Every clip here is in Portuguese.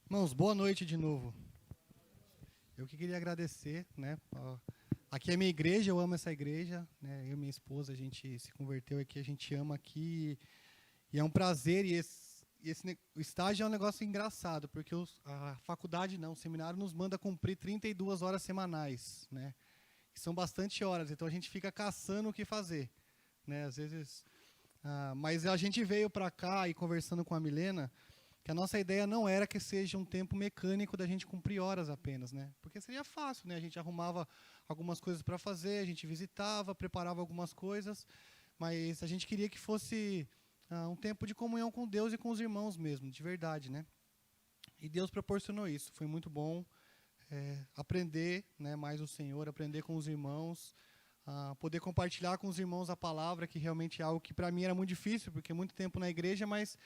Irmãos, boa noite de novo. Eu que queria agradecer, né? Aqui é minha igreja, eu amo essa igreja, né? Eu e minha esposa, a gente se converteu aqui, a gente ama aqui e é um prazer. O estágio é um negócio engraçado, porque a faculdade não, o seminário nos manda cumprir 32 horas semanais, né? Que são bastante horas, então a gente fica caçando o que fazer, né? Às vezes, mas a gente veio para cá e conversando com a Milena, que a nossa ideia não era que seja um tempo mecânico da gente cumprir horas apenas, né? Porque seria fácil, né? A gente arrumava algumas coisas para fazer, a gente visitava, preparava algumas coisas, mas a gente queria que fosse um tempo de comunhão com Deus e com os irmãos mesmo, de verdade, né? E Deus proporcionou isso, foi muito bom aprender, né, mais o Senhor, aprender com os irmãos, poder compartilhar com os irmãos a palavra, que realmente é algo que para mim era muito difícil, porque muito tempo na igreja, mas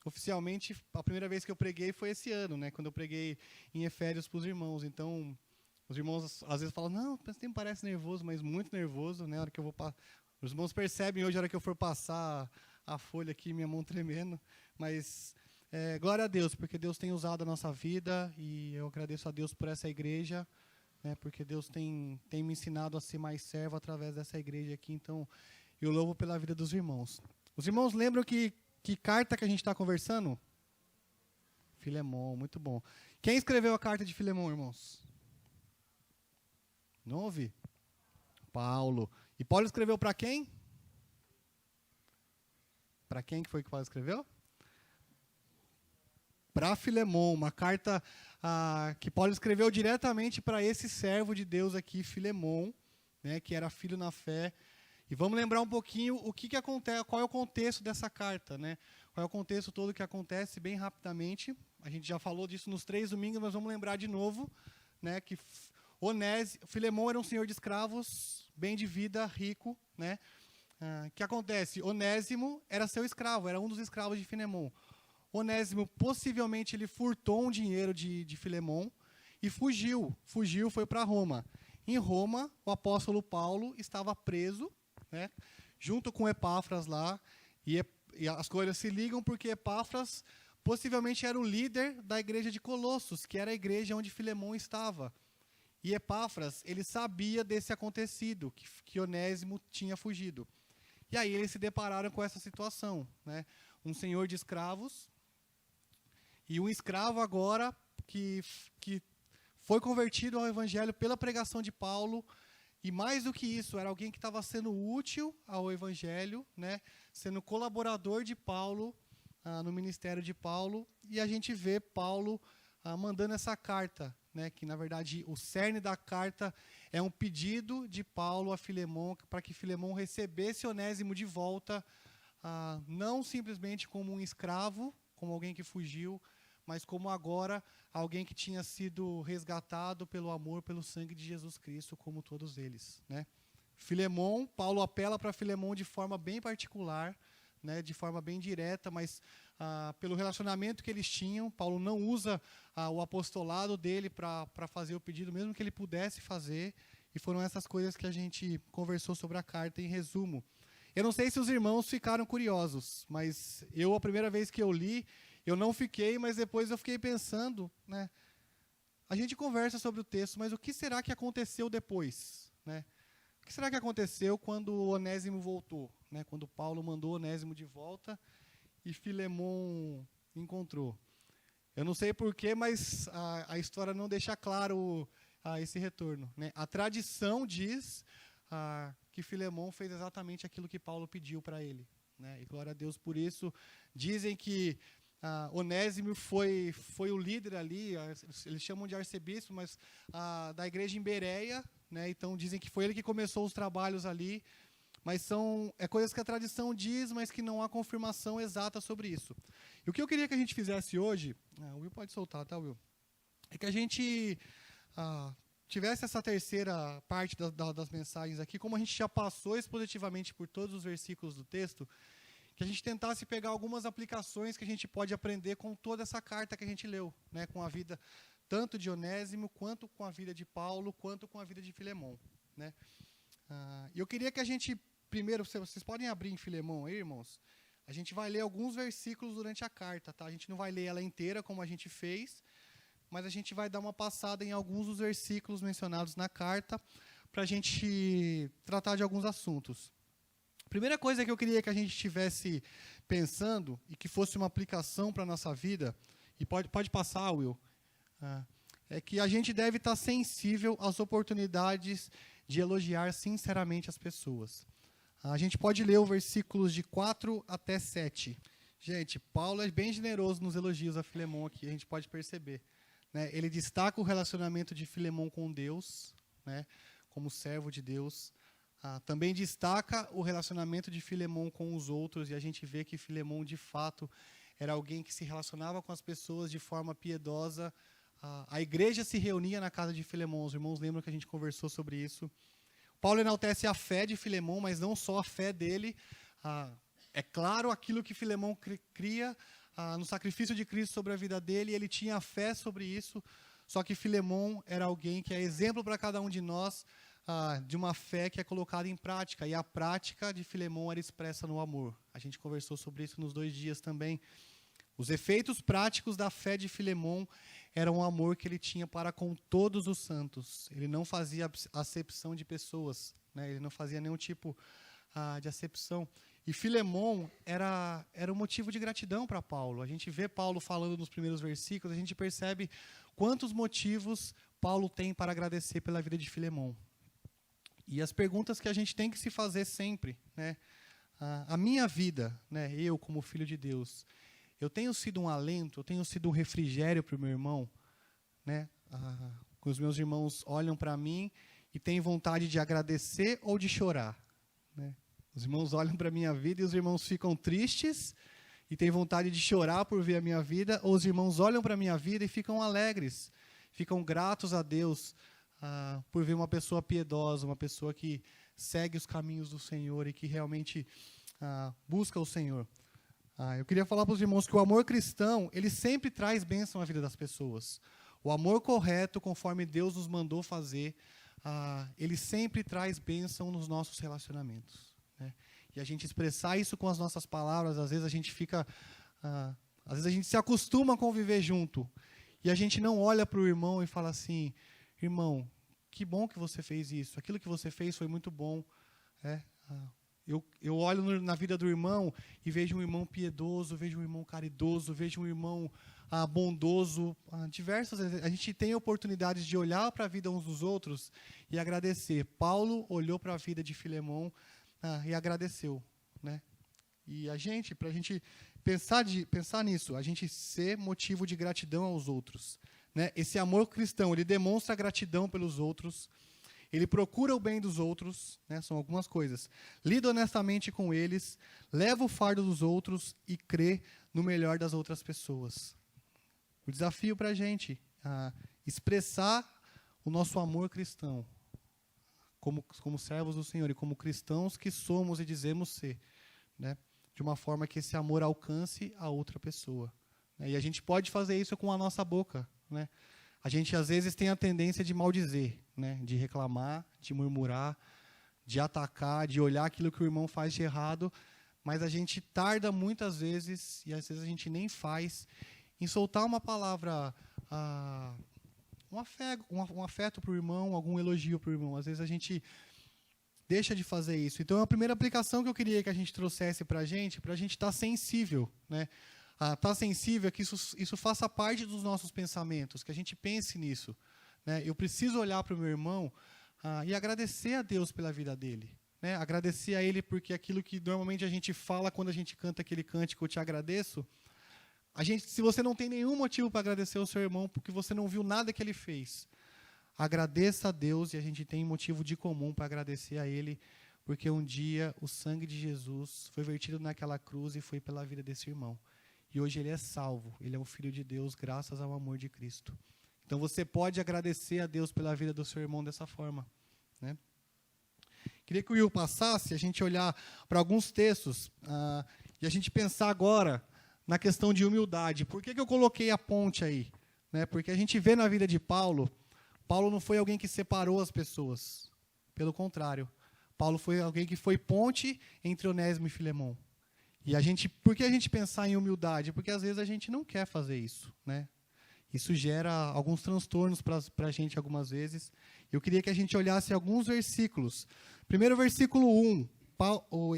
oficialmente, a primeira vez que eu preguei foi esse ano, né? Quando eu preguei em Efésios para os irmãos. Então, os irmãos às vezes falam, não, esse tempo parece nervoso, mas muito nervoso, né? A hora que eu vou os irmãos percebem hoje, a hora que eu for passar a folha aqui, minha mão tremendo. Mas, glória a Deus, porque Deus tem usado a nossa vida e eu agradeço a Deus por essa igreja, né? Porque Deus tem me ensinado a ser mais servo através dessa igreja aqui. Então, eu louvo pela vida dos irmãos. Os irmãos lembram que carta que a gente está conversando? Filemon, muito bom. Quem escreveu a carta de Filemon, irmãos? Não ouvi. Paulo. E Paulo escreveu para quem? Para quem que foi que Paulo escreveu? Para Filemon, uma carta que Paulo escreveu diretamente para esse servo de Deus aqui, Filemon, né, que era filho na fé. E vamos lembrar um pouquinho o que acontece, qual é o contexto dessa carta, né? Qual é o contexto todo que acontece bem rapidamente. A gente já falou disso nos 3 domingos, mas vamos lembrar de novo, né? Que Filemon era um senhor de escravos, bem de vida, rico, né? O que acontece? Onésimo era seu escravo, era um dos escravos de Filemon. Onésimo, possivelmente, ele furtou um dinheiro de Filemon e fugiu, foi para Roma. Em Roma, o apóstolo Paulo estava preso, né, junto com Epáfras lá, e as coisas se ligam porque Epáfras possivelmente era o líder da igreja de Colossos, que era a igreja onde Filemon estava. E Epáfras, ele sabia desse acontecido, que Onésimo tinha fugido. E aí eles se depararam com essa situação, né? Um senhor de escravos e um escravo agora que foi convertido ao evangelho pela pregação de Paulo. E mais do que isso, era alguém que estava sendo útil ao evangelho, né? Sendo colaborador de Paulo, no ministério de Paulo. E a gente vê Paulo mandando essa carta, né? Que, na verdade, o cerne da carta é um pedido de Paulo a Filemon, para que Filemon recebesse Onésimo de volta, não simplesmente como um escravo, como alguém que fugiu, mas como agora alguém que tinha sido resgatado pelo amor, pelo sangue de Jesus Cristo, como todos eles, né? Filemon, Paulo apela para Filemon de forma bem particular, né, de forma bem direta, mas pelo relacionamento que eles tinham, Paulo não usa o apostolado dele para fazer o pedido, mesmo que ele pudesse fazer, e foram essas coisas que a gente conversou sobre a carta em resumo. Eu não sei se os irmãos ficaram curiosos, mas a primeira vez que eu li, eu não fiquei, mas depois eu fiquei pensando, né? A gente conversa sobre o texto, mas o que será que aconteceu depois, né? O que será que aconteceu quando Onésimo voltou, né? Quando Paulo mandou Onésimo de volta e Filemon encontrou. Eu não sei porquê, mas a história não deixa claro esse retorno, né? A tradição diz que Filemon fez exatamente aquilo que Paulo pediu para ele, né? E glória a Deus por isso. Dizem que Onésimo foi o líder ali, eles chamam de arcebispo, mas da igreja em Bereia, né? Então dizem que foi ele que começou os trabalhos ali, mas são coisas que a tradição diz, mas que não há confirmação exata sobre isso. E o que eu queria que a gente fizesse hoje, o Will pode soltar, tá, Will? É que a gente tivesse essa terceira parte das mensagens aqui, como a gente já passou expositivamente por todos os versículos do texto, que a gente tentasse pegar algumas aplicações que a gente pode aprender com toda essa carta que a gente leu, né, com a vida tanto de Onésimo, quanto com a vida de Paulo, quanto com a vida de Filemon, né? E eu queria que a gente, primeiro, vocês podem abrir em Filemon aí, irmãos? A gente vai ler alguns versículos durante a carta, tá? A gente não vai ler ela inteira como a gente fez, mas a gente vai dar uma passada em alguns dos versículos mencionados na carta para a gente tratar de alguns assuntos. A primeira coisa que eu queria que a gente estivesse pensando e que fosse uma aplicação para a nossa vida, e pode passar, Will, é que a gente deve estar sensível às oportunidades de elogiar sinceramente as pessoas. A gente pode ler os versículos de 4 até 7. Gente, Paulo é bem generoso nos elogios a Filemon aqui, a gente pode perceber. Né? Ele destaca o relacionamento de Filemon com Deus, né, como servo de Deus. Também destaca o relacionamento de Filemon com os outros, e a gente vê que Filemon, de fato, era alguém que se relacionava com as pessoas de forma piedosa. A igreja se reunia na casa de Filemon, os irmãos lembram que a gente conversou sobre isso. Paulo enaltece a fé de Filemon, mas não só a fé dele. É claro aquilo que Filemon cria no sacrifício de Cristo sobre a vida dele, ele tinha fé sobre isso, só que Filemon era alguém que é exemplo para cada um de nós, de uma fé que é colocada em prática, e a prática de Filemon era expressa no amor. A gente conversou sobre isso nos 2 dias também. Os efeitos práticos da fé de Filemon eram o amor que ele tinha para com todos os santos. Ele não fazia acepção de pessoas, né? Ele não fazia nenhum tipo de acepção. E Filemon era um motivo de gratidão para Paulo. A gente vê Paulo falando nos primeiros versículos, a gente percebe quantos motivos Paulo tem para agradecer pela vida de Filemon. E as perguntas que a gente tem que se fazer sempre, né? A minha vida, né? Eu como filho de Deus, eu tenho sido um alento, eu tenho sido um refrigério para o meu irmão, né? Os meus irmãos olham para mim e têm vontade de agradecer ou de chorar, né? Os irmãos olham para a minha vida e os irmãos ficam tristes e têm vontade de chorar por ver a minha vida, ou os irmãos olham para a minha vida e ficam alegres, ficam gratos a Deus por ver uma pessoa piedosa, uma pessoa que segue os caminhos do Senhor e que realmente busca o Senhor. Eu queria falar para os irmãos que o amor cristão, ele sempre traz bênção à vida das pessoas. O amor correto, conforme Deus nos mandou fazer, ele sempre traz bênção nos nossos relacionamentos, né? E a gente expressar isso com as nossas palavras, às vezes a gente fica... às vezes a gente se acostuma a conviver junto, e a gente não olha para o irmão e fala assim, irmão, que bom que você fez isso, aquilo que você fez foi muito bom, né? Eu olho na vida do irmão e vejo um irmão piedoso, vejo um irmão caridoso, vejo um irmão bondoso. Diversas vezes a gente tem oportunidades de olhar para a vida uns dos outros e agradecer. Paulo olhou para a vida de Filemon e agradeceu, né? E para a gente pensar nisso, a gente ser motivo de gratidão aos outros, né? Esse amor cristão, ele demonstra gratidão pelos outros. Ele procura o bem dos outros, né, são algumas coisas. Lida honestamente com eles, leva o fardo dos outros e crê no melhor das outras pessoas. O desafio para a gente expressar o nosso amor cristão, como servos do Senhor e como cristãos que somos e dizemos ser, né, de uma forma que esse amor alcance a outra pessoa. E a gente pode fazer isso com a nossa boca, né? A gente, às vezes, tem a tendência de maldizer, né? De reclamar, de murmurar, de atacar, de olhar aquilo que o irmão faz de errado, mas a gente tarda muitas vezes, e às vezes a gente nem faz, em soltar uma palavra, um afeto para o irmão, algum elogio para o irmão. Às vezes a gente deixa de fazer isso. Então, a primeira aplicação que eu queria que a gente trouxesse para a gente estar sensível, né? Estar sensível, que isso faça parte dos nossos pensamentos, que a gente pense nisso, né? Eu preciso olhar para o meu irmão e agradecer a Deus pela vida dele, né? Agradecer a Ele porque aquilo que normalmente a gente fala quando a gente canta aquele cântico, eu te agradeço, se você não tem nenhum motivo para agradecer ao seu irmão porque você não viu nada que ele fez, agradeça a Deus, e a gente tem motivo de comum para agradecer a Ele, porque um dia o sangue de Jesus foi vertido naquela cruz e foi pela vida desse irmão. E hoje ele é salvo, ele é um filho de Deus graças ao amor de Cristo. Então você pode agradecer a Deus pela vida do seu irmão dessa forma, né? Queria que o Will passasse, a gente olhar para alguns textos e a gente pensar agora na questão de humildade. Por que eu coloquei a ponte aí? Né? Porque a gente vê na vida de Paulo não foi alguém que separou as pessoas. Pelo contrário, Paulo foi alguém que foi ponte entre Onésimo e Filemon. Por que a gente pensar em humildade? Porque às vezes a gente não quer fazer isso, né? Isso gera alguns transtornos para a gente algumas vezes. Eu queria que a gente olhasse alguns versículos. Primeiro, versículo 1,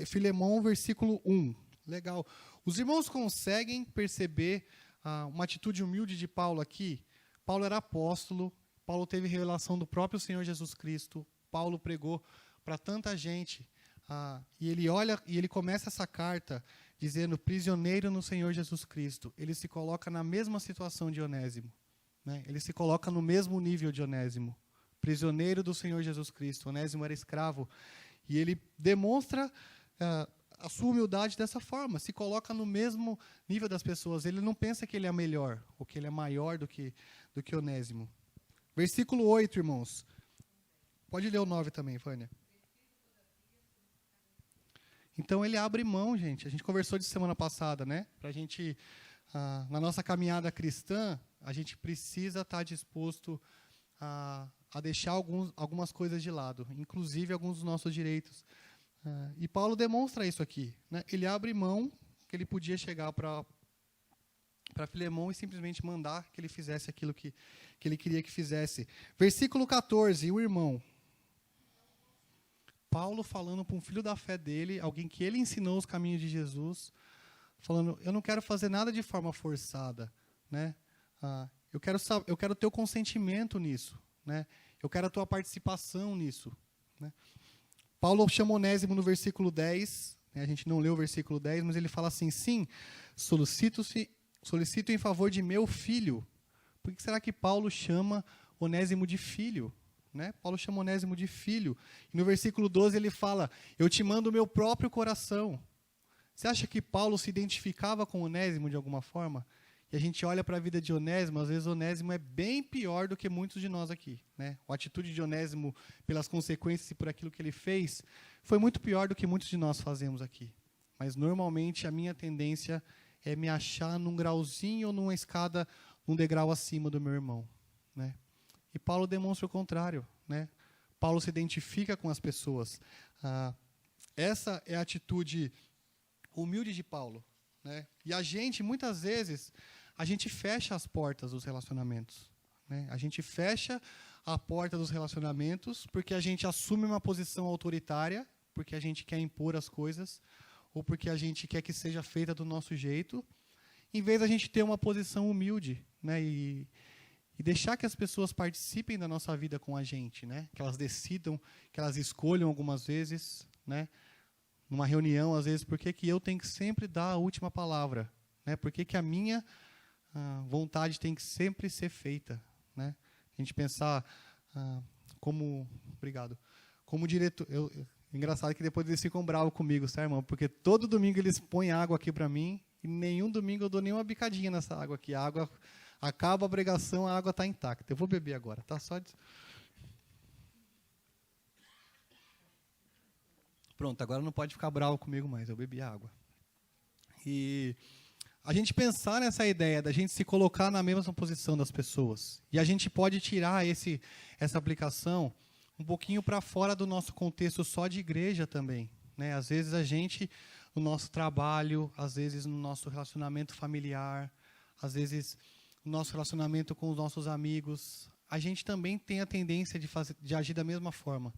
Filemão, versículo 1. Legal. Os irmãos conseguem perceber uma atitude humilde de Paulo aqui? Paulo era apóstolo, Paulo teve revelação do próprio Senhor Jesus Cristo, Paulo pregou para tanta gente, e ele começa essa carta dizendo, prisioneiro no Senhor Jesus Cristo. Ele se coloca na mesma situação de Onésimo, né? Ele se coloca no mesmo nível de Onésimo, prisioneiro do Senhor Jesus Cristo. Onésimo era escravo, e ele demonstra a sua humildade dessa forma, se coloca no mesmo nível das pessoas. Ele não pensa que ele é melhor, ou que ele é maior do que Onésimo. Versículo 8, irmãos. Pode ler o 9 também, Vânia. Então ele abre mão, gente. A gente conversou de semana passada, né? Pra gente, na nossa caminhada cristã, a gente precisa estar disposto a deixar algumas coisas de lado, inclusive alguns dos nossos direitos. E Paulo demonstra isso aqui, né? Ele abre mão que ele podia chegar para Filemão e simplesmente mandar que ele fizesse aquilo que ele queria que fizesse. Versículo 14, o irmão. Paulo falando para um filho da fé dele, alguém que ele ensinou os caminhos de Jesus, falando, eu não quero fazer nada de forma forçada, né? Eu quero o teu consentimento nisso, né? Eu quero a tua participação nisso, né? Paulo chama Onésimo no versículo 10, né? A gente não leu o versículo 10, mas ele fala assim, sim, solicito em favor de meu filho. Por que será que Paulo chama Onésimo de filho? Né? Paulo chama Onésimo de filho. E no versículo 12 ele fala, eu te mando o meu próprio coração. Você acha que Paulo se identificava com Onésimo de alguma forma? E a gente olha para a vida de Onésimo, às vezes Onésimo é bem pior do que muitos de nós aqui, né? A atitude de Onésimo, pelas consequências e por aquilo que ele fez, foi muito pior do que muitos de nós fazemos aqui. Mas, normalmente, a minha tendência é me achar num grauzinho ou numa escada, num degrau acima do meu irmão, né? E Paulo demonstra o contrário, né? Paulo se identifica com as pessoas. Essa é a atitude humilde de Paulo, né? E a gente, muitas vezes, a gente fecha as portas dos relacionamentos, né? A gente fecha a porta dos relacionamentos porque a gente assume uma posição autoritária, porque a gente quer impor as coisas, ou porque a gente quer que seja feita do nosso jeito, em vez da gente ter uma posição humilde, né? E deixar que as pessoas participem da nossa vida com a gente, né? Que elas decidam, que elas escolham algumas vezes, né? Numa reunião, às vezes, por que eu tenho que sempre dar a última palavra, né? Por que a minha vontade tem que sempre ser feita, né? A gente pensar obrigado, como diretor. Engraçado que depois eles ficam bravos comigo, certo, irmão? Porque todo domingo eles põem água aqui para mim e nenhum domingo eu dou nenhuma bicadinha nessa água aqui. A água acaba a pregação, a água está intacta. Eu vou beber agora, tá? Pronto, agora não pode ficar bravo comigo mais, eu bebi a água. E a gente pensar nessa ideia da gente se colocar na mesma posição das pessoas. E a gente pode tirar essa aplicação um pouquinho para fora do nosso contexto só de igreja também, né? Às vezes a gente, no nosso trabalho, às vezes no nosso relacionamento familiar, às vezes no nosso relacionamento com os nossos amigos, a gente também tem a tendência de agir da mesma forma.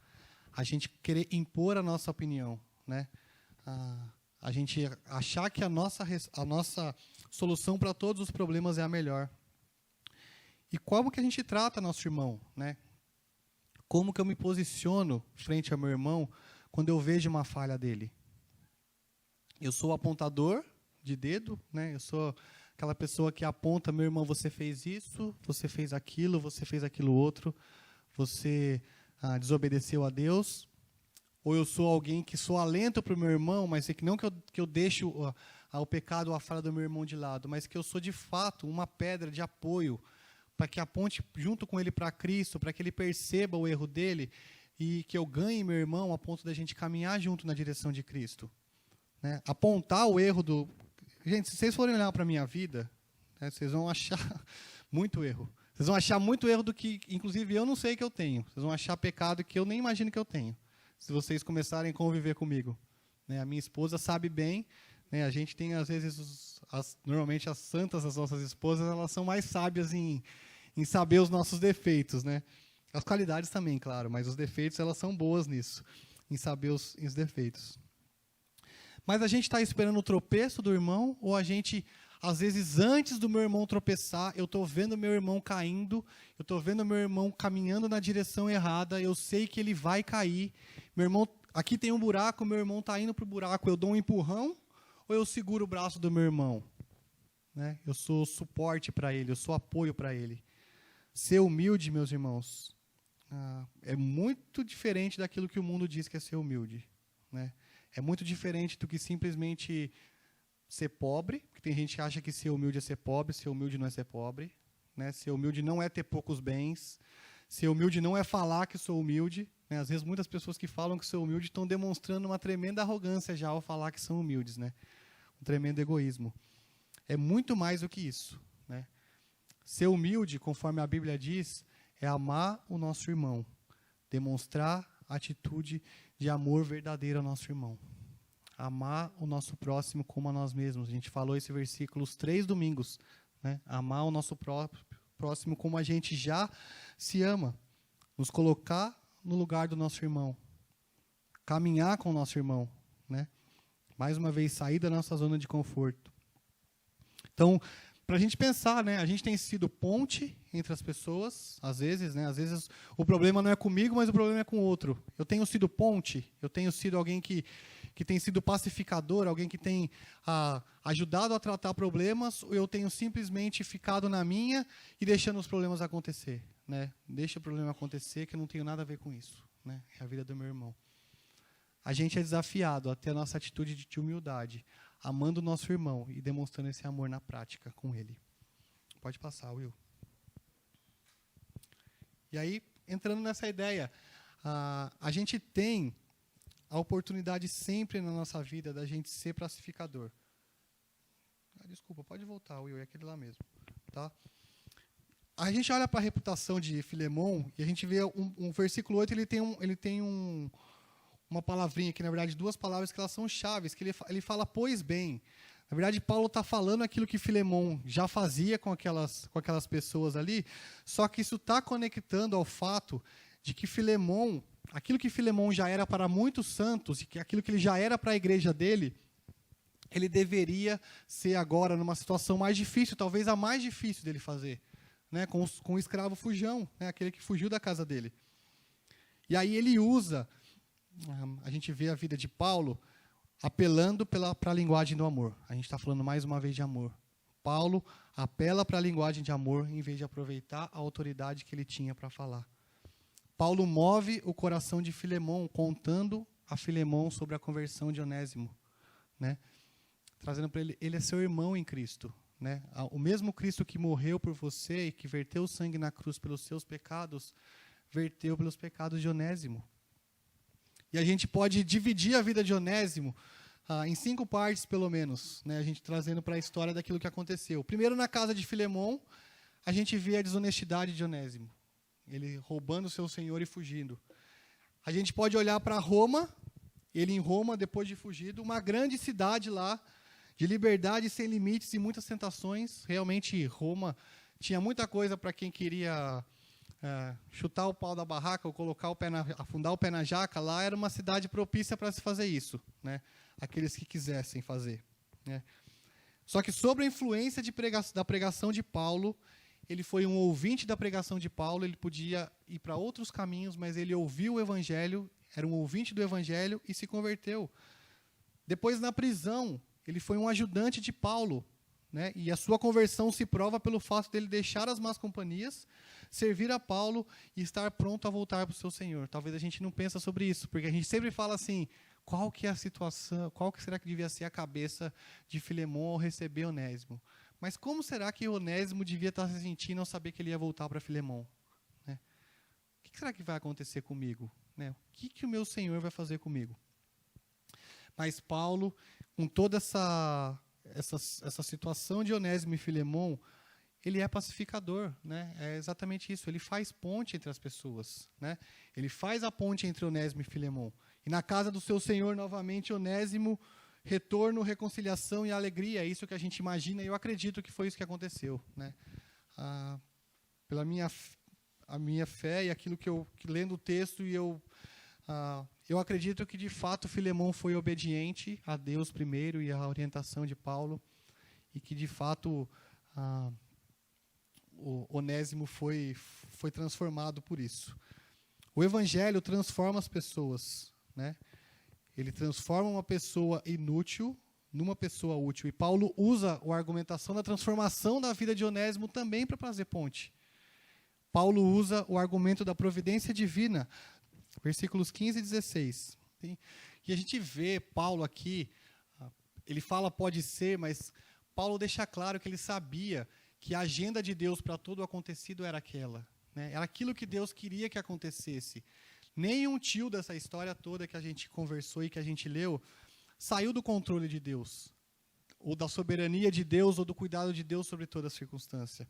A gente querer impor a nossa opinião, né? A gente achar que a nossa solução para todos os problemas é a melhor. E como que a gente trata nosso irmão, né? Como que eu me posiciono frente ao meu irmão quando eu vejo uma falha dele? Eu sou o apontador de dedo, né? Eu sou aquela pessoa que aponta, meu irmão, você fez isso, você fez aquilo outro, você desobedeceu a Deus. Ou eu sou alguém que sou alento para o meu irmão, mas não que eu deixo o pecado ou a falha do meu irmão de lado, mas que eu sou de fato uma pedra de apoio para que aponte junto com ele para Cristo, para que ele perceba o erro dele e que eu ganhe meu irmão a ponto da gente caminhar junto na direção de Cristo, né? Apontar o erro do... Gente, se vocês forem olhar para a minha vida, né, vocês vão achar muito erro. Vocês vão achar muito erro do que, inclusive, eu não sei que eu tenho. Vocês vão achar pecado que eu nem imagino que eu tenho, se vocês começarem a conviver comigo, né? A minha esposa sabe bem, né? A gente tem, às vezes, normalmente as santas, as nossas esposas, elas são mais sábias em saber os nossos defeitos, né? As qualidades também, claro, mas os defeitos, elas são boas nisso, em saber os defeitos. Mas a gente está esperando o tropeço do irmão, ou a gente, às vezes, antes do meu irmão tropeçar, eu estou vendo meu irmão caindo, eu estou vendo meu irmão caminhando na direção errada, eu sei que ele vai cair, meu irmão, aqui tem um buraco, meu irmão está indo para o buraco, eu dou um empurrão, ou eu seguro o braço do meu irmão? Né? Eu sou suporte para ele, eu sou apoio para ele. Ser humilde, meus irmãos, é muito diferente daquilo que o mundo diz que é ser humilde. Né? É muito diferente do que simplesmente ser pobre, porque tem gente que acha que ser humilde é ser pobre, ser humilde não é ser pobre. Né? Ser humilde não é ter poucos bens, ser humilde não é falar que sou humilde. Né? Às vezes, muitas pessoas que falam que sou humilde estão demonstrando uma tremenda arrogância já ao falar que são humildes. Né? Um tremendo egoísmo. É muito mais do que isso. Né? Ser humilde, conforme a Bíblia diz, é amar o nosso irmão, demonstrar a atitude de amor verdadeiro ao nosso irmão. Amar o nosso próximo como a nós mesmos. A gente falou esse versículo os 3 domingos. Né? Amar o nosso próximo como a gente já se ama. Nos colocar no lugar do nosso irmão. Caminhar com o nosso irmão. Né? Mais uma vez, sair da nossa zona de conforto. Então, para a gente pensar, né? A gente tem sido ponte entre as pessoas, às vezes, né? Às vezes o problema não é comigo, mas o problema é com o outro. Eu tenho sido ponte, eu tenho sido alguém que tem sido pacificador, alguém que tem ajudado a tratar problemas, ou eu tenho simplesmente ficado na minha e deixando os problemas acontecer. Né? Deixa o problema acontecer, que eu não tenho nada a ver com isso. Né? É a vida do meu irmão. A gente é desafiado a ter a nossa atitude de humildade, amando o nosso irmão e demonstrando esse amor na prática com ele. Pode passar, Will. E aí, entrando nessa ideia, a gente tem a oportunidade sempre na nossa vida da gente ser pacificador. Desculpa, pode voltar, Will, é aquele lá mesmo. Tá? A gente olha para a reputação de Filemão e a gente vê um versículo 8, ele tem uma palavrinha aqui, na verdade, 2 palavras que elas são chaves, que ele fala, pois bem. Na verdade, Paulo está falando aquilo que Filemão já fazia com aquelas pessoas ali, só que isso está conectando ao fato de que Filemão, aquilo que Filemão já era para muitos santos, e que aquilo que ele já era para a igreja dele, ele deveria ser agora numa situação mais difícil, talvez a mais difícil dele fazer, né, com o escravo fujão, né, aquele que fugiu da casa dele. E aí ele usa, a gente vê a vida de Paulo apelando para a linguagem do amor. A gente está falando mais uma vez de amor. Paulo apela para a linguagem de amor em vez de aproveitar a autoridade que ele tinha para falar. Paulo move o coração de Filemão, contando a Filemão sobre a conversão de Onésimo, né? Trazendo para ele é seu irmão em Cristo. Né? O mesmo Cristo que morreu por você e que verteu o sangue na cruz pelos seus pecados, verteu pelos pecados de Onésimo. E a gente pode dividir a vida de Onésimo em 5 partes, pelo menos, né? A gente trazendo para a história daquilo que aconteceu. Primeiro, na casa de Filemão, a gente vê a desonestidade de Onésimo. Ele roubando o seu senhor e fugindo. A gente pode olhar para Roma, ele em Roma, depois de fugido, uma grande cidade lá, de liberdade sem limites e muitas tentações. Realmente, Roma tinha muita coisa para quem queria chutar o pau da barraca ou afundar o pé na jaca. Lá era uma cidade propícia para se fazer isso, né? Aqueles que quisessem fazer. Né? Só que sob a influência da pregação de Paulo, ele foi um ouvinte da pregação de Paulo, ele podia ir para outros caminhos, mas ele ouviu o evangelho, era um ouvinte do evangelho e se converteu. Depois, na prisão, ele foi um ajudante de Paulo, né? E a sua conversão se prova pelo fato dele deixar as más companhias, servir a Paulo e estar pronto a voltar para o seu Senhor. Talvez a gente não pense sobre isso, porque a gente sempre fala assim, qual que é a situação, qual que será que devia ser a cabeça de Filemão ao receber Onésimo? Mas como será que Onésimo devia estar se sentindo ao saber que ele ia voltar para Filemão? Né? O que será que vai acontecer comigo? Né? O que o meu Senhor vai fazer comigo? Mas Paulo, com toda essa situação de Onésimo e Filemão, ele é pacificador, né? É exatamente isso. Ele faz ponte entre as pessoas, né? Ele faz a ponte entre Onésimo e Filemão. E na casa do seu senhor, novamente, Onésimo retorno, reconciliação e alegria. É isso que a gente imagina, e eu acredito que foi isso que aconteceu, né? Pela a minha fé e aquilo que lendo o texto, eu acredito que, de fato, Filemão foi obediente a Deus primeiro e à orientação de Paulo, e que, de fato, o Onésimo foi transformado por isso. O Evangelho transforma as pessoas, né? Ele transforma uma pessoa inútil numa pessoa útil. E Paulo usa a argumentação da transformação da vida de Onésimo também para fazer ponte. Paulo usa o argumento da providência divina, versículos 15 e 16. E a gente vê Paulo aqui, ele fala pode ser, mas Paulo deixa claro que ele sabia que a agenda de Deus para todo o acontecido era aquela, né? Era aquilo que Deus queria que acontecesse. Nenhum tio dessa história toda que a gente conversou e que a gente leu saiu do controle de Deus, ou da soberania de Deus, ou do cuidado de Deus sobre toda a circunstância.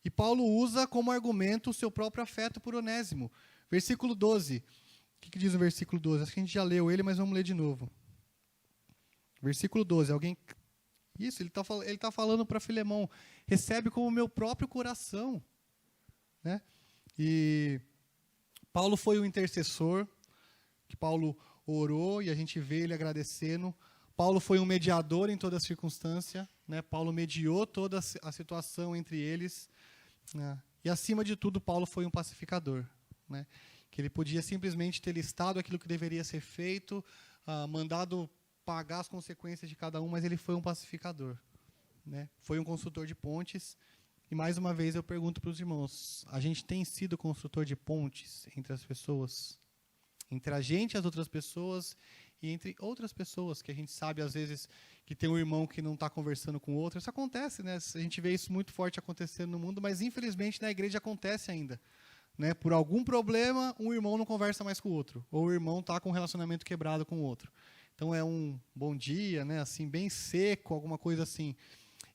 E Paulo usa como argumento o seu próprio afeto por Onésimo. Versículo 12. O que diz no versículo 12? Acho que a gente já leu ele, mas vamos ler de novo. Versículo 12. Alguém... Isso, ele tá falando para Filemão. Recebe como meu próprio coração, né? E Paulo foi o intercessor, que Paulo orou, e a gente vê ele agradecendo. Paulo foi um mediador em toda a circunstância, né? Paulo mediou toda a situação entre eles, né? E, acima de tudo, Paulo foi um pacificador, né? Que ele podia simplesmente ter listado aquilo que deveria ser feito, mandado pagar as consequências de cada um, mas ele foi um pacificador, né? Foi um construtor de pontes. E, mais uma vez, eu pergunto para os irmãos, a gente tem sido construtor de pontes entre as pessoas? Entre a gente e as outras pessoas, e entre outras pessoas, que a gente sabe, às vezes, que tem um irmão que não está conversando com o outro. Isso acontece, né? A gente vê isso muito forte acontecendo no mundo, mas, infelizmente, na igreja acontece ainda, né? Por algum problema, um irmão não conversa mais com o outro, ou o irmão está com um relacionamento quebrado com o outro. Então, é um bom dia, né? Assim, bem seco, alguma coisa assim.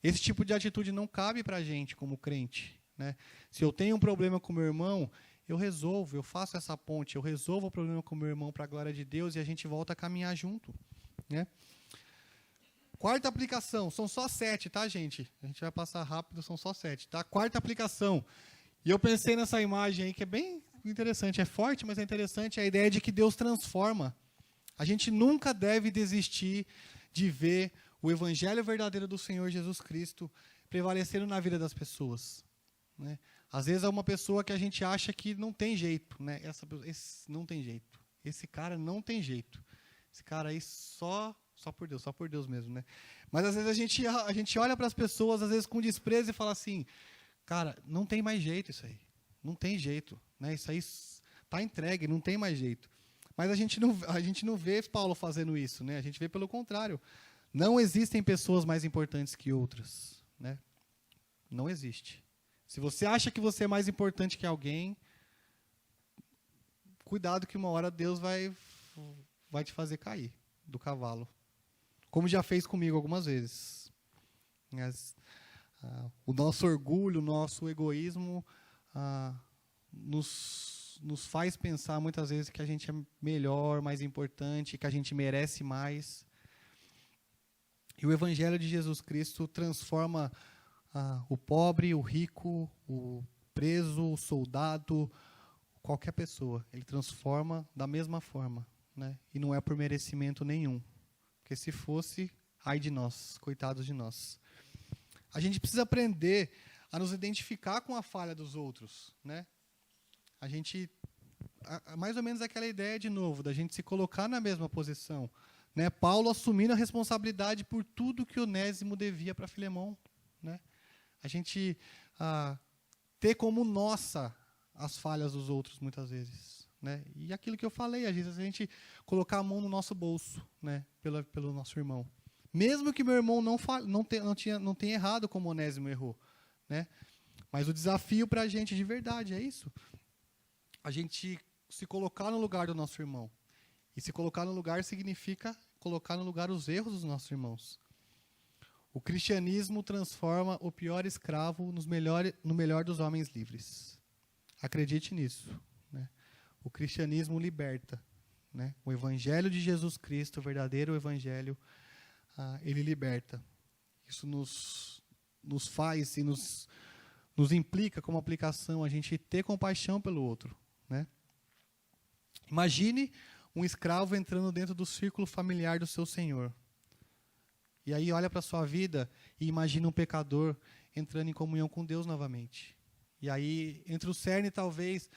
Esse tipo de atitude não cabe para a gente como crente, né? Se eu tenho um problema com meu irmão, eu resolvo, eu faço essa ponte, eu resolvo o problema com meu irmão para a glória de Deus e a gente volta a caminhar junto, né? Quarta aplicação, são só 7, tá, gente? A gente vai passar rápido, são só 7, tá? Quarta aplicação, e eu pensei nessa imagem aí que é bem interessante, é forte, mas é interessante, a ideia de que Deus transforma. A gente nunca deve desistir de ver o evangelho verdadeiro do Senhor Jesus Cristo prevalecendo na vida das pessoas, né? Às vezes é uma pessoa que a gente acha que não tem jeito, né? Não tem jeito. Esse cara não tem jeito. Esse cara aí só por Deus mesmo, né? Mas às vezes a gente olha para as pessoas, às vezes com desprezo, e fala assim, cara, não tem mais jeito isso aí. Não tem jeito, né? Isso aí está entregue, não tem mais jeito. Mas a gente não vê Paulo fazendo isso, né? A gente vê pelo contrário. Não existem pessoas mais importantes que outras, né? Não existe. Se você acha que você é mais importante que alguém, cuidado que uma hora Deus vai te fazer cair do cavalo. Como já fez comigo algumas vezes. O nosso orgulho, o nosso egoísmo nos faz pensar muitas vezes que a gente é melhor, mais importante, que a gente merece mais. E o Evangelho de Jesus Cristo transforma o pobre, o rico, o preso, o soldado, qualquer pessoa. Ele transforma da mesma forma, né? E não é por merecimento nenhum. Porque se fosse, ai de nós, coitados de nós. A gente precisa aprender a nos identificar com a falha dos outros, né? A gente, mais ou menos aquela ideia de novo, da gente se colocar na mesma posição, né? Paulo assumindo a responsabilidade por tudo que Onésimo devia para Filemão, né? A gente ter como nossa as falhas dos outros muitas vezes, né? E aquilo que eu falei, às vezes a gente colocar a mão no nosso bolso, né? Pelo nosso irmão, mesmo que meu irmão não tenha errado como Onésimo errou, né? Mas o desafio para a gente de verdade é isso: a gente se colocar no lugar do nosso irmão. E se colocar no lugar significa colocar no lugar os erros dos nossos irmãos. O cristianismo transforma o pior escravo no melhor dos homens livres. Acredite nisso, né? O cristianismo liberta, né? O evangelho de Jesus Cristo, o verdadeiro evangelho, ele liberta. Isso nos faz e nos implica como aplicação a gente ter compaixão pelo outro, né? Imagine um escravo entrando dentro do círculo familiar do seu senhor. E aí olha para a sua vida e imagina um pecador entrando em comunhão com Deus novamente. E aí, entre o cerne, talvez,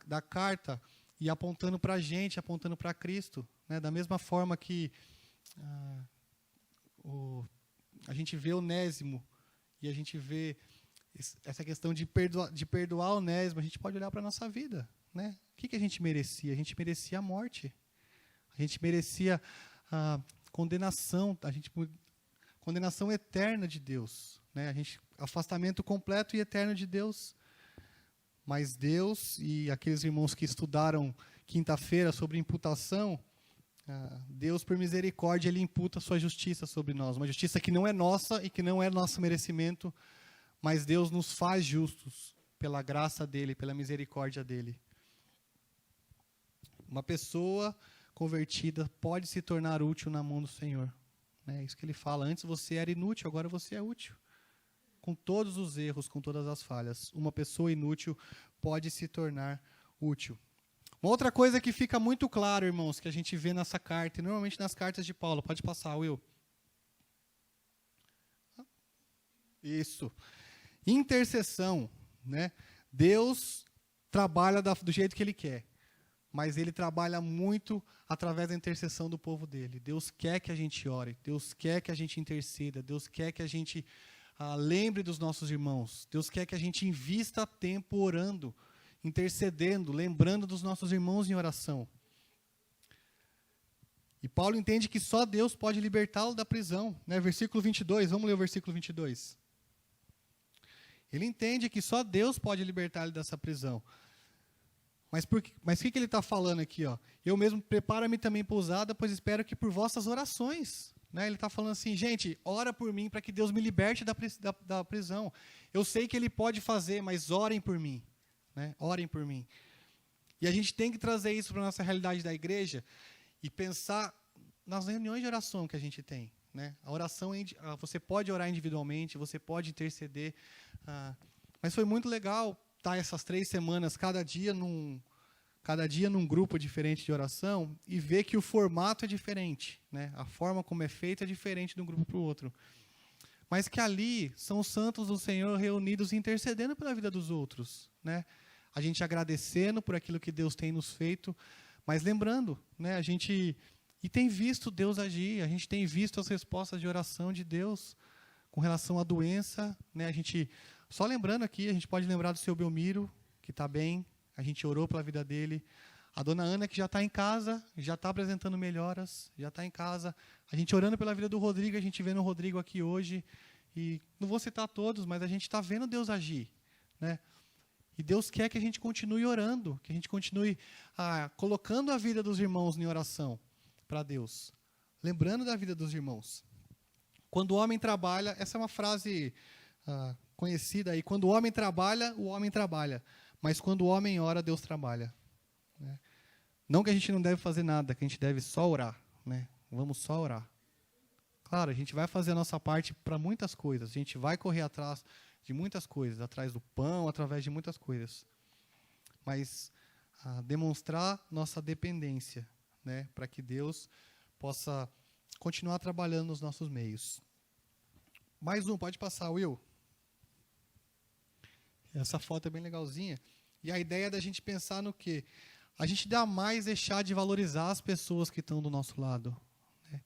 da carta, e apontando para a gente, apontando para Cristo, né? Da mesma forma que a gente vê Onésimo, e a gente vê essa questão de perdoar Onésimo, a gente pode olhar para a nossa vida, né? O que a gente merecia? A gente merecia a morte. A gente merecia a condenação, condenação eterna de Deus, né? Afastamento completo e eterno de Deus. Mas Deus e aqueles irmãos que estudaram quinta-feira sobre imputação, Deus, por misericórdia, Ele imputa a sua justiça sobre nós. Uma justiça que não é nossa e que não é nosso merecimento, mas Deus nos faz justos pela graça dEle, pela misericórdia dEle. Uma pessoa convertida pode se tornar útil na mão do Senhor. É isso que Ele fala. Antes você era inútil, agora você é útil. Com todos os erros, com todas as falhas. Uma pessoa inútil pode se tornar útil. Uma outra coisa que fica muito claro, irmãos, que a gente vê nessa carta, e normalmente nas cartas de Paulo. Pode passar, Will. Isso. Intercessão, né? Deus trabalha do jeito que Ele quer, mas Ele trabalha muito através da intercessão do povo dEle. Deus quer que a gente ore, Deus quer que a gente interceda, Deus quer que a gente lembre dos nossos irmãos, Deus quer que a gente invista tempo orando, intercedendo, lembrando dos nossos irmãos em oração. E Paulo entende que só Deus pode libertá-lo da prisão, né? Versículo 22, vamos ler o versículo 22. Ele entende que só Deus pode libertar ele dessa prisão. Mas o que ele está falando aqui? Ó? Eu mesmo preparo-me também pousada, pois espero que por vossas orações. Né? Ele está falando assim, gente, ora por mim para que Deus me liberte da prisão. Eu sei que Ele pode fazer, mas orem por mim. Né? Orem por mim. E a gente tem que trazer isso para a nossa realidade da igreja e pensar nas reuniões de oração que a gente tem. Né? A oração, você pode orar individualmente, você pode interceder, mas foi muito legal estar essas 3 semanas, cada dia num grupo diferente de oração e ver que o formato é diferente, né? A forma como é feito é diferente de um grupo para o outro, mas que ali são os santos do Senhor reunidos intercedendo pela vida dos outros, né? A gente agradecendo por aquilo que Deus tem nos feito, mas lembrando, né? E tem visto Deus agir, a gente tem visto as respostas de oração de Deus com relação à doença, né? Só lembrando aqui, a gente pode lembrar do seu Belmiro, que está bem, a gente orou pela vida dele. A dona Ana, que já está em casa, já está apresentando melhoras, já está em casa. A gente orando pela vida do Rodrigo, a gente vendo o Rodrigo aqui hoje. E não vou citar todos, mas a gente está vendo Deus agir, né? E Deus quer que a gente continue orando, que a gente continue colocando a vida dos irmãos em oração para Deus, lembrando da vida dos irmãos. Quando o homem trabalha, essa é uma frase conhecida aí, quando o homem trabalha, mas quando o homem ora, Deus trabalha. Né? Não que a gente não deve fazer nada, que a gente deve só orar. Né? Vamos só orar. Claro, a gente vai fazer a nossa parte para muitas coisas, a gente vai correr atrás de muitas coisas, atrás do pão, através de muitas coisas. Mas demonstrar nossa dependência, né, para que Deus possa continuar trabalhando nos nossos meios. Mais um, pode passar, Will. Essa foto é bem legalzinha. E a ideia é da gente pensar no quê? A gente jamais deixar de valorizar as pessoas que estão do nosso lado. Né?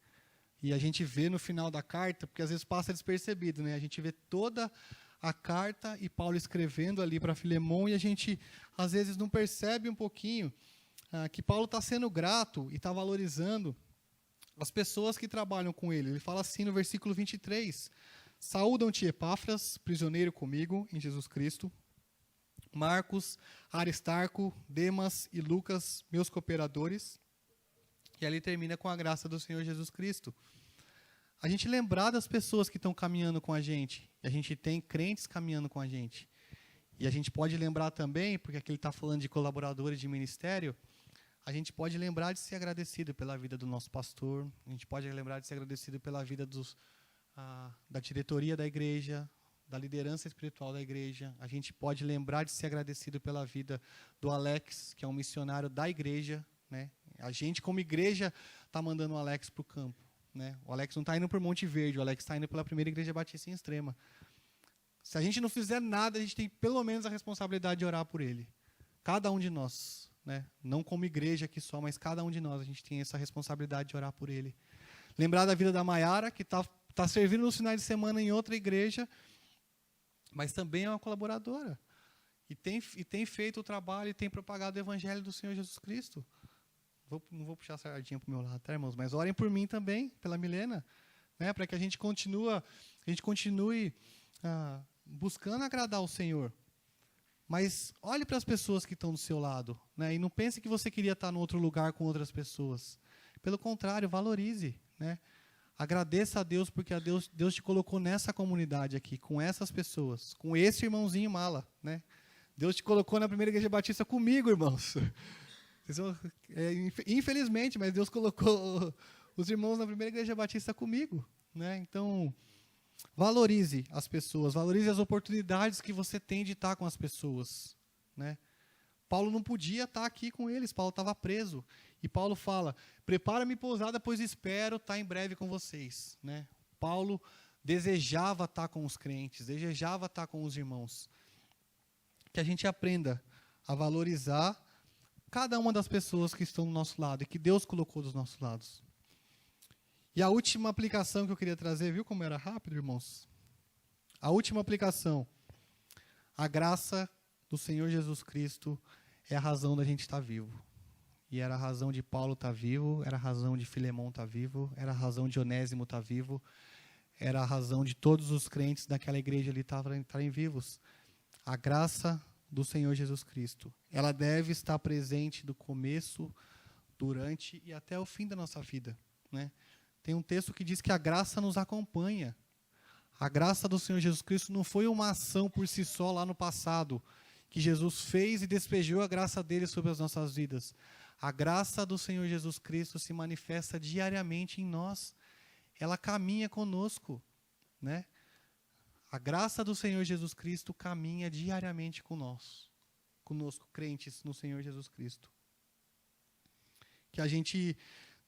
E a gente vê no final da carta, porque às vezes passa despercebido, né? A gente vê toda a carta e Paulo escrevendo ali para Filemon e a gente, às vezes, não percebe um pouquinho que Paulo está sendo grato e está valorizando as pessoas que trabalham com ele. Ele fala assim no versículo 23, saúdam-te Epáfras, prisioneiro comigo em Jesus Cristo, Marcos, Aristarco, Demas e Lucas, meus cooperadores. E ali termina com a graça do Senhor Jesus Cristo. A gente lembrar das pessoas que estão caminhando com a gente. E a gente tem crentes caminhando com a gente. E a gente pode lembrar também, porque aqui ele está falando de colaboradores de ministério, a gente pode lembrar de ser agradecido pela vida do nosso pastor, a gente pode lembrar de ser agradecido pela vida da diretoria da igreja, da liderança espiritual da igreja, a gente pode lembrar de ser agradecido pela vida do Alex, que é um missionário da igreja, né? A gente, como igreja, está mandando o Alex para o campo, né? O Alex não está indo para o Monte Verde, o Alex está indo pela primeira igreja batista em Extrema. Se a gente não fizer nada, a gente tem pelo menos a responsabilidade de orar por ele. Cada um de nós, né? Não como igreja aqui só, mas cada um de nós, a gente tem essa responsabilidade de orar por ele. Lembrar da vida da Maiara, que está servindo nos finais de semana em outra igreja, mas também é uma colaboradora. E tem feito o trabalho e tem propagado o evangelho do Senhor Jesus Cristo. Não vou puxar a sardinha para o meu lado, tá, irmãos? Mas orem por mim também, pela Milena, né? Para que a gente continue buscando agradar o Senhor. Mas olhe para as pessoas que estão do seu lado, né? E não pense que você queria estar em outro lugar com outras pessoas. Pelo contrário, valorize, né? Agradeça a Deus, porque Deus te colocou nessa comunidade aqui, com essas pessoas, com esse irmãozinho mala, né? Deus te colocou na primeira igreja batista comigo, irmãos. Infelizmente, mas Deus colocou os irmãos na primeira igreja batista comigo, né? Então, valorize as pessoas, valorize as oportunidades que você tem de estar com as pessoas, né? Paulo não podia estar aqui com eles, Paulo estava preso. E Paulo fala, prepara-me pousada, pois espero estar em breve com vocês, né? Paulo desejava estar com os crentes, desejava estar com os irmãos. Que a gente aprenda a valorizar cada uma das pessoas que estão do nosso lado e que Deus colocou dos nossos lados. E a última aplicação que eu queria trazer, viu como era rápido, irmãos? A última aplicação. A graça do Senhor Jesus Cristo é a razão da gente estar vivo. E era a razão de Paulo estar vivo, era a razão de Filemão estar vivo, era a razão de Onésimo estar vivo, era a razão de todos os crentes daquela igreja ali estarem vivos. A graça do Senhor Jesus Cristo. Ela deve estar presente do começo, durante e até o fim da nossa vida, né? Tem um texto que diz que a graça nos acompanha. A graça do Senhor Jesus Cristo não foi uma ação por si só lá no passado, que Jesus fez e despejou a graça dele sobre as nossas vidas. A graça do Senhor Jesus Cristo se manifesta diariamente em nós. Ela caminha conosco, né? A graça do Senhor Jesus Cristo caminha diariamente conosco, crentes no Senhor Jesus Cristo. Que a gente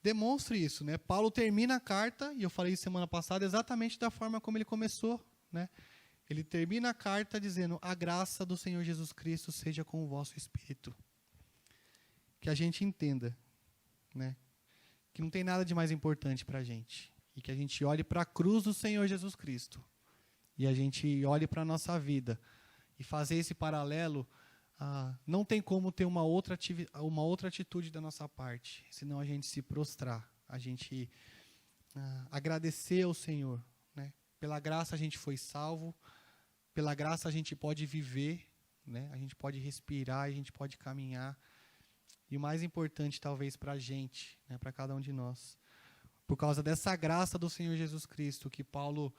demonstre isso, né? Paulo termina a carta, e eu falei semana passada, exatamente da forma como ele começou, né? Ele termina a carta dizendo, a graça do Senhor Jesus Cristo seja com o vosso espírito. Que a gente entenda, né? Que não tem nada de mais importante para a gente. E que a gente olhe para a cruz do Senhor Jesus Cristo. E a gente olhe para a nossa vida. E fazer esse paralelo, não tem como ter uma outra atitude da nossa parte, senão a gente se prostrar, a gente agradecer ao Senhor, né? Pela graça a gente foi salvo, pela graça a gente pode viver, né? A gente pode respirar, a gente pode caminhar. E o mais importante, talvez, para a gente, né? Para cada um de nós, por causa dessa graça do Senhor Jesus Cristo, que Paulo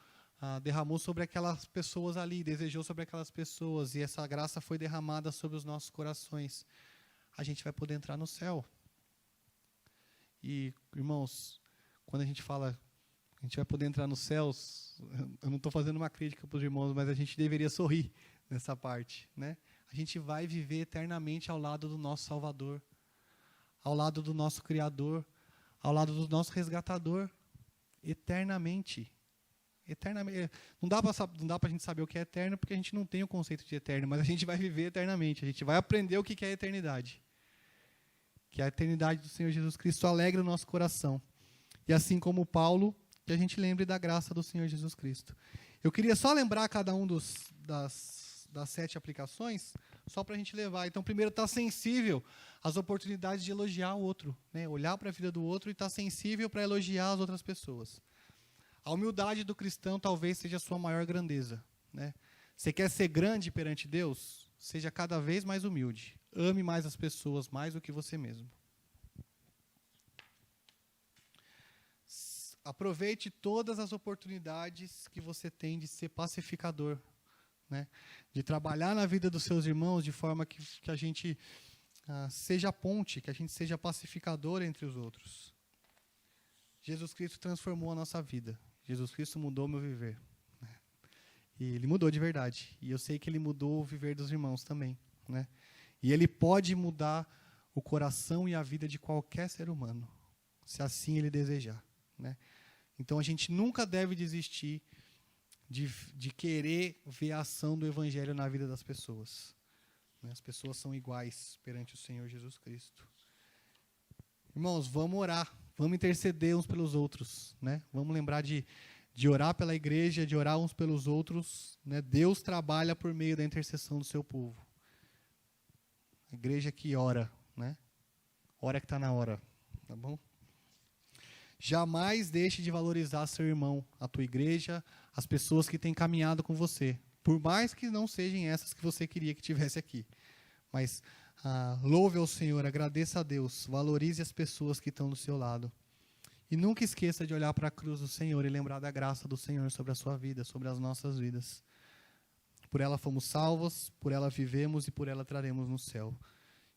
derramou sobre aquelas pessoas ali, desejou sobre aquelas pessoas, e essa graça foi derramada sobre os nossos corações, a gente vai poder entrar no céu. E, irmãos, quando a gente fala, a gente vai poder entrar nos céus, eu não estou fazendo uma crítica para os irmãos, mas a gente deveria sorrir nessa parte, né? A gente vai viver eternamente ao lado do nosso Salvador, ao lado do nosso Criador, ao lado do nosso resgatador, eternamente. Eternamente. Não dá para a gente saber o que é eterno, porque a gente não tem o conceito de eterno, mas a gente vai viver eternamente, a gente vai aprender o que é a eternidade. Que a eternidade do Senhor Jesus Cristo alegra o nosso coração. E assim como Paulo, que a gente lembre da graça do Senhor Jesus Cristo. Eu queria só lembrar cada um das 7 aplicações, só para a gente levar. Então, primeiro, estar sensível às oportunidades de elogiar o outro, né? Olhar para a vida do outro e estar sensível para elogiar as outras pessoas. A humildade do cristão talvez seja a sua maior grandeza, né? Você quer ser grande perante Deus? Seja cada vez mais humilde. Ame mais as pessoas, mais do que você mesmo. Aproveite todas as oportunidades que você tem de ser pacificador, né? De trabalhar na vida dos seus irmãos de forma que a gente seja ponte, que a gente seja pacificador entre os outros. Jesus Cristo transformou a nossa vida. Jesus Cristo mudou o meu viver. E Ele mudou de verdade. E eu sei que Ele mudou o viver dos irmãos também, né? E Ele pode mudar o coração e a vida de qualquer ser humano, se assim Ele desejar, né? Então a gente nunca deve desistir de querer ver a ação do Evangelho na vida das pessoas. As pessoas são iguais perante o Senhor Jesus Cristo. Irmãos, vamos orar, vamos interceder uns pelos outros, né? Vamos lembrar de orar pela igreja, de orar uns pelos outros, né? Deus trabalha por meio da intercessão do seu povo. A igreja que ora, né? Ora que está na hora, tá bom? Jamais deixe de valorizar seu irmão, a tua igreja, as pessoas que têm caminhado com você. Por mais que não sejam essas que você queria que tivesse aqui. Mas louve ao Senhor, agradeça a Deus, valorize as pessoas que estão do seu lado. E nunca esqueça de olhar para a cruz do Senhor e lembrar da graça do Senhor sobre a sua vida, sobre as nossas vidas. Por ela fomos salvos, por ela vivemos e por ela traremos no céu.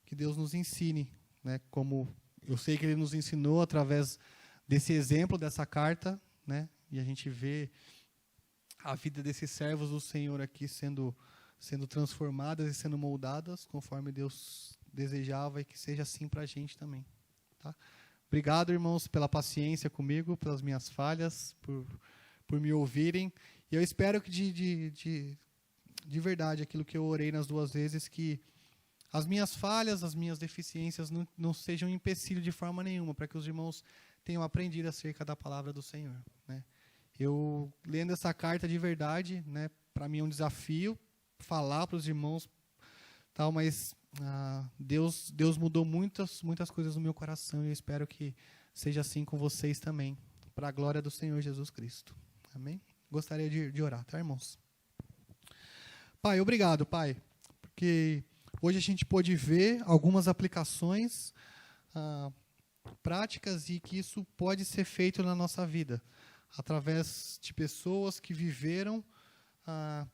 Que Deus nos ensine, né, como eu sei que Ele nos ensinou através desse exemplo, dessa carta, né, e a gente vê a vida desses servos do Senhor aqui sendo transformadas e sendo moldadas conforme Deus desejava, e que seja assim para a gente também. Tá? Obrigado, irmãos, pela paciência comigo, pelas minhas falhas, por me ouvirem. E eu espero que de verdade, aquilo que eu orei nas 2 vezes, que as minhas falhas, as minhas deficiências não sejam um empecilho de forma nenhuma, para que os irmãos tenham aprendido acerca da palavra do Senhor, né? Eu, lendo essa carta de verdade, né, para mim é um desafio falar para os irmãos, tal, mas Deus mudou muitas coisas no meu coração, e eu espero que seja assim com vocês também, para a glória do Senhor Jesus Cristo. Amém? Gostaria de orar, tá, irmãos? Pai, obrigado, Pai, porque hoje a gente pôde ver algumas aplicações práticas, e que isso pode ser feito na nossa vida, através de pessoas que viveram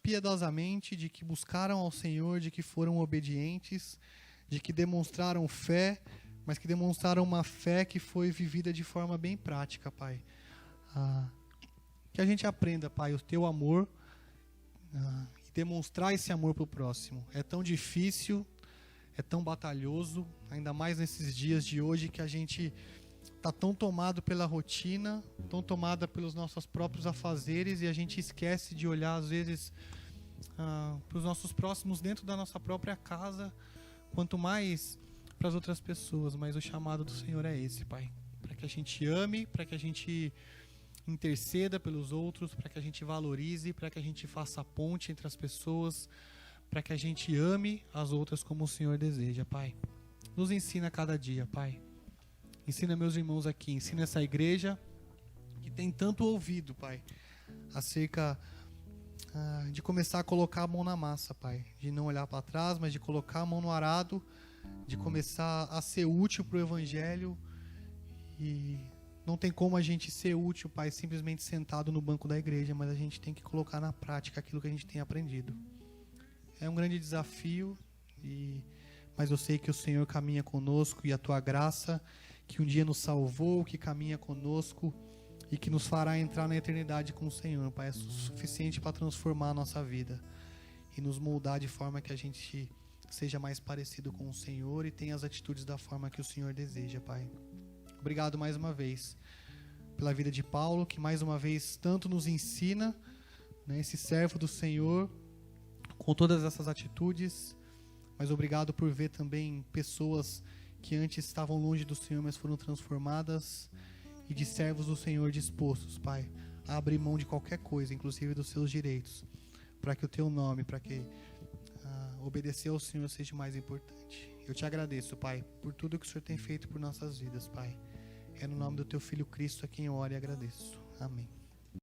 piedosamente, de que buscaram ao Senhor, de que foram obedientes, de que demonstraram fé, mas que demonstraram uma fé que foi vivida de forma bem prática, Pai. Que a gente aprenda, Pai, o Teu amor, e demonstrar esse amor para o próximo. É tão difícil, é tão batalhoso, ainda mais nesses dias de hoje, que a gente está tão tomado pela rotina, tão tomada pelos nossos próprios afazeres, e a gente esquece de olhar, às vezes, para os nossos próximos dentro da nossa própria casa, quanto mais para as outras pessoas. Mas o chamado do Senhor é esse, Pai, para que a gente ame, para que a gente interceda pelos outros, para que a gente valorize, para que a gente faça a ponte entre as pessoas, para que a gente ame as outras como o Senhor deseja, Pai. Nos ensina cada dia, Pai. Ensina meus irmãos aqui, ensina essa igreja que tem tanto ouvido, Pai, acerca de começar a colocar a mão na massa, Pai. De não olhar para trás, mas de colocar a mão no arado, de começar a ser útil para o Evangelho. E não tem como a gente ser útil, Pai, simplesmente sentado no banco da igreja, mas a gente tem que colocar na prática aquilo que a gente tem aprendido. É um grande desafio, mas eu sei que o Senhor caminha conosco, e a Tua graça, que um dia nos salvou, que caminha conosco e que nos fará entrar na eternidade com o Senhor, Pai, é suficiente para transformar a nossa vida e nos moldar de forma que a gente seja mais parecido com o Senhor e tenha as atitudes da forma que o Senhor deseja, Pai. Obrigado mais uma vez pela vida de Paulo, que mais uma vez tanto nos ensina, né, esse servo do Senhor, com todas essas atitudes. Mas obrigado por ver também pessoas que antes estavam longe do Senhor, mas foram transformadas, e de servos do Senhor dispostos, Pai, a abrir mão de qualquer coisa, inclusive dos seus direitos, para que o Teu nome, para que obedecer ao Senhor seja mais importante. Eu Te agradeço, Pai, por tudo que o Senhor tem feito por nossas vidas, Pai. É no nome do Teu Filho Cristo a quem eu oro e agradeço. Amém.